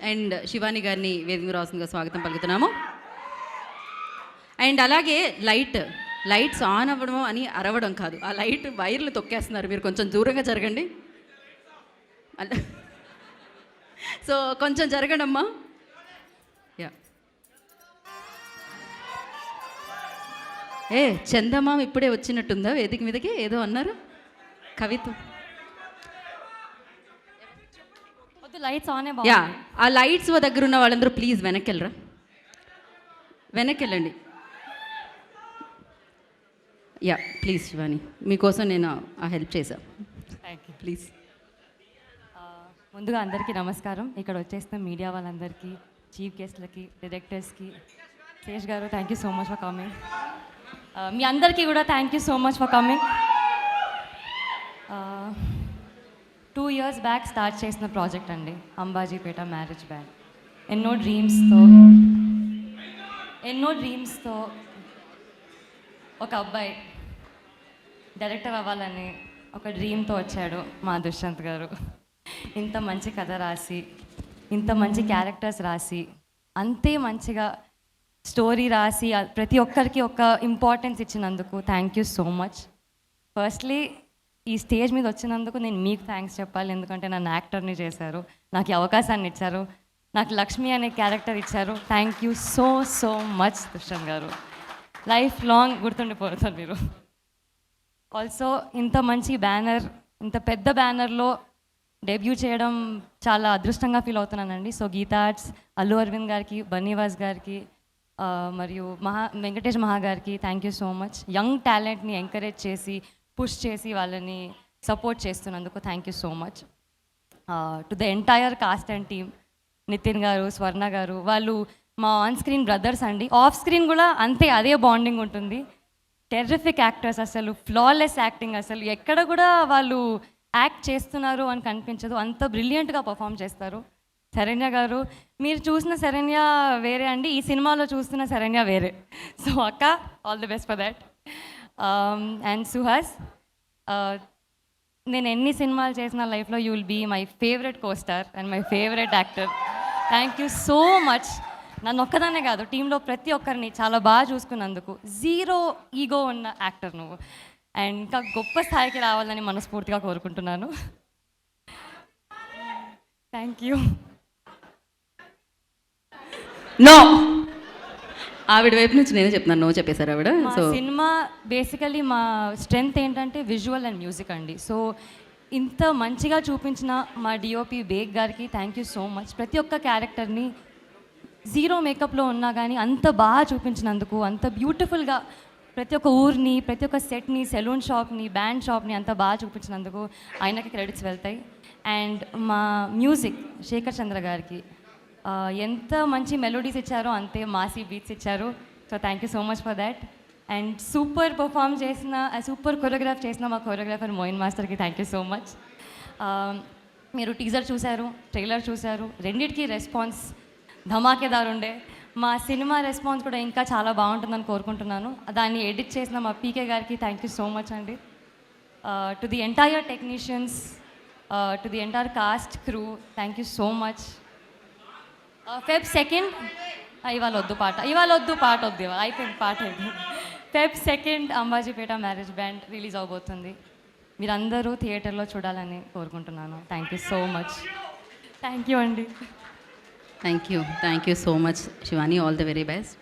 And Shivani గారిని వేదిక రావాల్సిందిగా స్వాగతం పలుకుతున్నాము. అండ్ అలాగే లైట్స్ ఆన్ అవ్వడం అని అరవడం కాదు, ఆ లైట్ వైర్లు తొక్కేస్తున్నారు. మీరు కొంచెం దూరంగా జరగండి. సో కొంచెం జరగడమ్మా. యా చందమామ ఇప్పుడే వచ్చినట్టుందా వేదిక మీదకి? ఏదో అన్నారు కవిత్వం. Lights on. యా ఆ లైట్స్ దగ్గర ఉన్న వాళ్ళందరూ ప్లీజ్ వెనక్కి వెళ్ళండి. యా ప్లీజ్ శివాని, మీకోసం నేను ఆ హెల్ప్ చేశా. Thank you. ప్లీజ్. ముందుగా అందరికీ నమస్కారం. ఇక్కడ వచ్చేసిన మీడియా వాళ్ళందరికీ, చీఫ్ గెస్ట్లకి, డైరెక్టర్స్కి, Sesh garu thank you so much for coming. మీ అందరికీ కూడా thank you so much for coming. 2 years back start చేసిన ప్రాజెక్ట్ అండి అంబాజీపేట మ్యారేజ్ బ్యాండ్. ఎన్నో డ్రీమ్స్తో ఒక అబ్బాయి డైరెక్టర్ అవ్వాలని ఒక డ్రీమ్తో వచ్చాడు మా దుష్యంత్ గారు. ఇంత మంచి కథ రాసి, ఇంత మంచి క్యారెక్టర్స్ రాసి, అంతే మంచిగా స్టోరీ రాసి ప్రతి ఒక్కరికి ఒక ఇంపార్టెన్స్ ఇచ్చినందుకు thank you so much. Firstly ఈ స్టేజ్ మీద వచ్చినందుకు నేను మీకు థ్యాంక్స్ చెప్పాలి, ఎందుకంటే నన్ను యాక్టర్ని చేశారు, నాకు ఈ అవకాశాన్ని ఇచ్చారు, నాకు లక్ష్మి అనే క్యారెక్టర్ ఇచ్చారు. Thank you so so much Dushyant garu. Life long గుర్తుండిపోతారు మీరు. ఆల్సో ఇంత మంచి బ్యానర్, ఇంత పెద్ద బ్యానర్లో డెబ్యూ చేయడం చాలా అదృష్టంగా ఫీల్ అవుతున్నానండి. సో గీతా ఆర్ట్స్, అల్లు అరవింద్ గారికి, బన్నీవాస్ గారికి, మరియు వెంకటేష్ మహా గారికి thank you so much. Young టాలెంట్ని ఎంకరేజ్ చేసి, పుష్ చేసి వాళ్ళని సపోర్ట్ చేస్తున్నందుకు thank you so much. To the entire cast and team, Nithin garu, Swarna garu, వాళ్ళు మా ఆన్ స్క్రీన్ బ్రదర్స్ అండి. ఆఫ్ స్క్రీన్ కూడా అంతే, అదే బాండింగ్ ఉంటుంది. టెర్రిఫిక్ యాక్టర్స్, అసలు ఫ్లాలెస్ యాక్టింగ్, అసలు ఎక్కడ కూడా వాళ్ళు యాక్ట్ చేస్తున్నారు అని కనిపించదు, అంత బ్రిలియంట్గా పర్ఫామ్ చేస్తారు. శరణ్య గారు, మీరు చూసిన శరణ్య వేరే అండి, ఈ సినిమాలో చూస్తున్న శరణ్య వేరే. సో అక్క, all the best for that. And Suhas, నేను ఎన్ని సినిమాలు చేసిన లైఫ్లో you will be my favourite costar and my favourite actor. Thank you so much. నన్ను ఒక్కదానే కాదు, టీంలో ప్రతి ఒక్కరిని చాలా బాగా చూసుకున్నందుకు. జీరో ఈగో ఉన్న యాక్టర్ నువ్వు, అండ్ ఇంకా గొప్ప స్థాయికి రావాలని మనస్ఫూర్తిగా కోరుకుంటున్నాను. Thank you. నో, ఆవిడ వైపు నుంచి నేనే చెప్తున్నాను, నో చెప్పేశారు ఆవిడ. సో సినిమా బేసికలీ మా స్ట్రెంగ్త్ ఏంటంటే విజువల్ అండ్ మ్యూజిక్ అండి. సో ఇంత మంచిగా చూపించిన మా డిఓపి బేగ్ గారికి థ్యాంక్ యూ సో మచ్. ప్రతి ఒక్క క్యారెక్టర్ని జీరో మేకప్లో ఉన్నా కానీ అంత బాగా చూపించినందుకు, అంత బ్యూటిఫుల్గా ప్రతి ఒక్క ఊరిని, ప్రతి ఒక్క సెట్ని, సెలూన్ షాప్ని, బ్యాండ్ షాప్ని అంత బాగా చూపించినందుకు ఆయనకి క్రెడిట్స్ వెళ్తాయి. అండ్ మా మ్యూజిక్ శేఖర్ చంద్ర గారికి ఎంత మంచి మెలోడీస్ ఇచ్చారో అంతే మాసీ బీట్స్ ఇచ్చారు. So thank you so much for that. And super perform చేసిన, సూపర్ కొరియోగ్రాఫ్ చేసిన మా కొరియోగ్రాఫర్ మోయిన్ మాస్టర్కి థ్యాంక్ యూ సో మచ్. మీరు టీజర్ చూశారు, ట్రైలర్ చూశారు, రెండింటికి రెస్పాన్స్ ధమాకేదారు ఉండే. మా సినిమా రెస్పాన్స్ కూడా ఇంకా చాలా బాగుంటుందని కోరుకుంటున్నాను. దాన్ని ఎడిట్ చేసిన మా పీకే గారికి థ్యాంక్ యూ సో మచ్ అండి. To the entire technicians, to the entire cost crew thank you so much. Feb 2nd, ఇవాళ వద్దు పాట వద్దు, అయిపోయింది పాట అయిపోయింది. Feb 2nd Ambajipeta marriage band release అవబోతుంది. మీరందరూ థియేటర్లో చూడాలని కోరుకుంటున్నాను. Thank you so much. Thank you అండి. Thank you so much Shivani, all the very best.